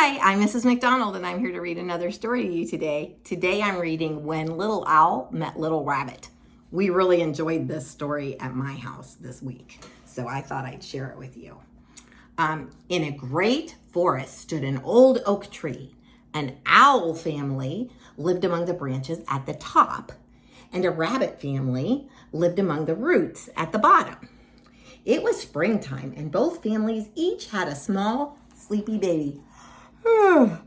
Hi, I'm Mrs. McDonald, and I'm here to read another story to you today. Today I'm reading When Little Owl Met Little Rabbit. We really enjoyed this story at my house this week, so I thought I'd share it with you. In a great forest stood an old oak tree. An owl family lived among the branches at the top, and a rabbit family lived among the roots at the bottom. It was springtime, and both families each had a small, sleepy baby. Oh,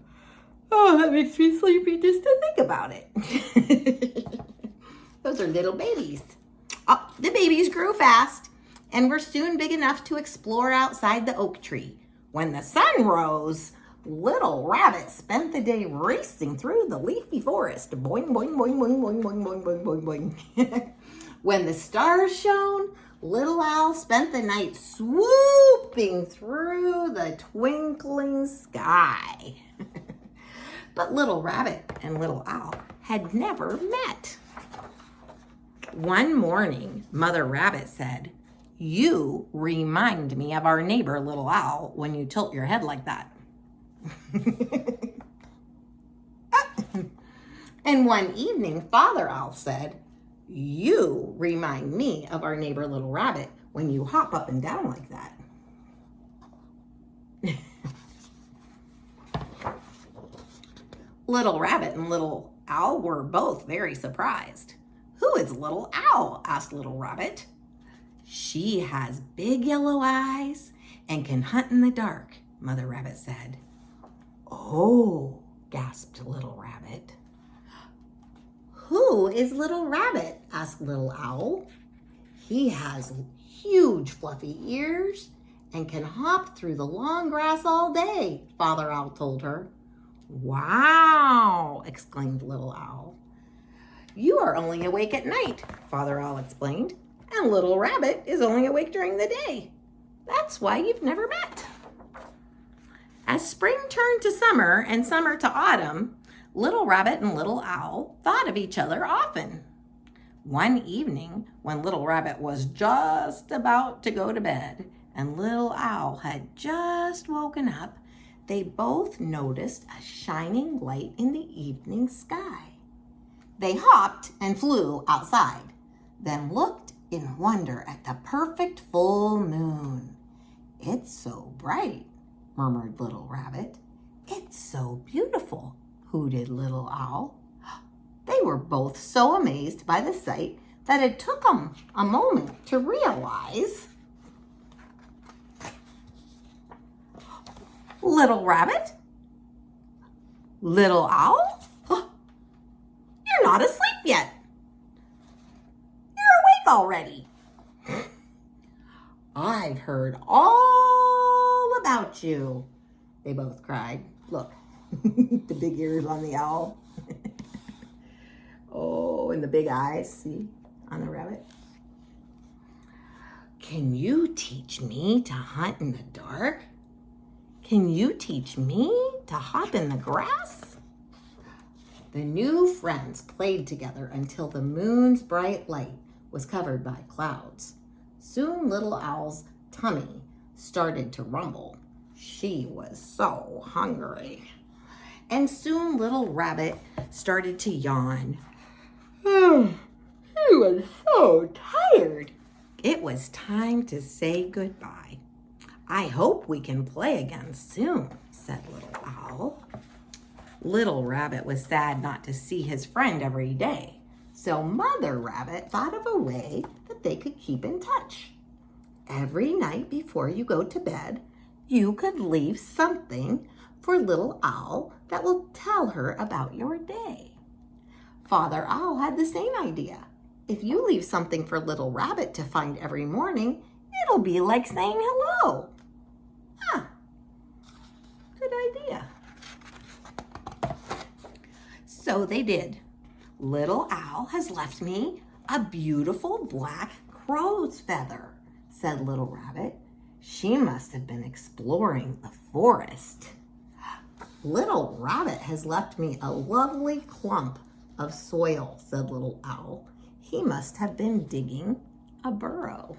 that makes me sleepy just to think about it. Those are little babies. Oh, the babies grew fast and were soon big enough to explore outside the oak tree. When the sun rose, Little Rabbit spent the day racing through the leafy forest. Boing, boing, boing, boing, boing, boing, boing, boing, boing, boing. When the stars shone, Little Owl spent the night swooping through the twinkling sky. But Little Rabbit and Little Owl had never met. One morning, Mother Rabbit said, "You remind me of our neighbor, Little Owl, when you tilt your head like that." And one evening, Father Owl said, "You remind me of our neighbor, Little Rabbit, when you hop up and down like that." Little Rabbit and Little Owl were both very surprised. "Who is Little Owl?" asked Little Rabbit. "She has big yellow eyes and can hunt in the dark," Mother Rabbit said. "Oh," gasped Little Rabbit. "Who is Little Rabbit?" asked Little Owl. "He has huge fluffy ears and can hop through the long grass all day," Father Owl told her. "Wow!" exclaimed Little Owl. "You are only awake at night," Father Owl explained, "and Little Rabbit is only awake during the day. That's why you've never met." As spring turned to summer and summer to autumn, Little Rabbit and Little Owl thought of each other often. One evening, when Little Rabbit was just about to go to bed and Little Owl had just woken up, they both noticed a shining light in the evening sky. They hopped and flew outside, then looked in wonder at the perfect full moon. "It's so bright," murmured Little Rabbit. "It's so beautiful," hooted Little Owl. They were both so amazed by the sight that it took them a moment to realize. "Little Rabbit? Little Owl? You're not asleep yet. You're awake already." "I've heard all about you," they both cried. Look, the big ears on the owl. Oh, and the big eyes, see, on the rabbit. "Can you teach me to hunt in the dark? Can you teach me to hop in the grass?" The new friends played together until the moon's bright light was covered by clouds. Soon Little Owl's tummy started to rumble. She was so hungry. And soon Little Rabbit started to yawn. He was so tired. It was time to say goodbye. "I hope we can play again soon," said Little Owl. Little Rabbit was sad not to see his friend every day, so Mother Rabbit thought of a way that they could keep in touch. Every night before you go to bed, you could leave something for Little Owl that will tell her about your day. Father Owl had the same idea. If you leave something for Little Rabbit to find every morning, it'll be like saying hello. Good idea. So they did. "Little Owl has left me a beautiful black crow's feather," said Little Rabbit. "She must have been exploring the forest." "Little Rabbit has left me a lovely clump of soil," said Little Owl. "He must have been digging a burrow."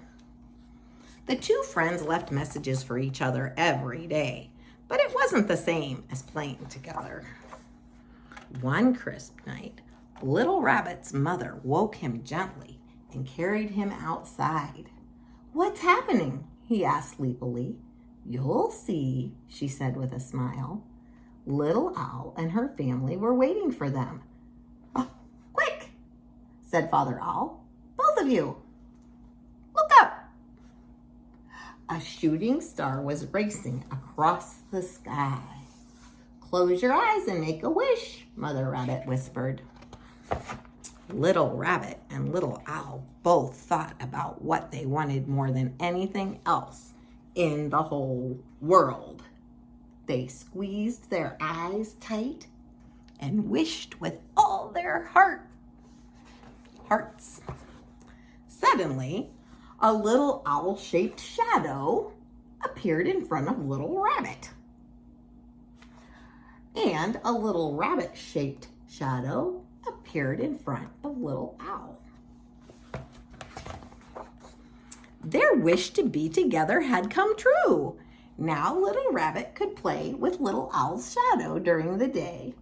The two friends left messages for each other every day. but it wasn't the same as playing together. One crisp night, Little Rabbit's mother woke him gently and carried him outside. "What's happening?" he asked sleepily. "You'll see," she said with a smile. Little Owl and her family were waiting for them. "Oh, quick," said Father Owl. "Both of you, look up." A shooting star was racing across the sky. "Close your eyes and make a wish," Mother Rabbit whispered. Little Rabbit and Little Owl both thought about what they wanted more than anything else in the whole world. They squeezed their eyes tight and wished with all their hearts. Suddenly, a little owl-shaped shadow appeared in front of Little Rabbit. And a little rabbit-shaped shadow appeared in front of Little Owl. Their wish to be together had come true. Now Little Rabbit could play with Little Owl's shadow during the day,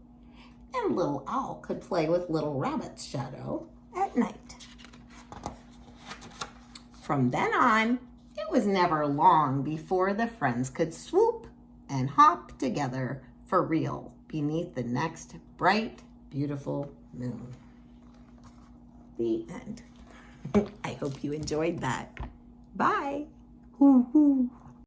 and Little Owl could play with Little Rabbit's shadow at night. From then on, it was never long before the friends could swoop and hop together for real beneath the next bright, beautiful moon. The end. I hope you enjoyed that. Bye. Hoo hoo.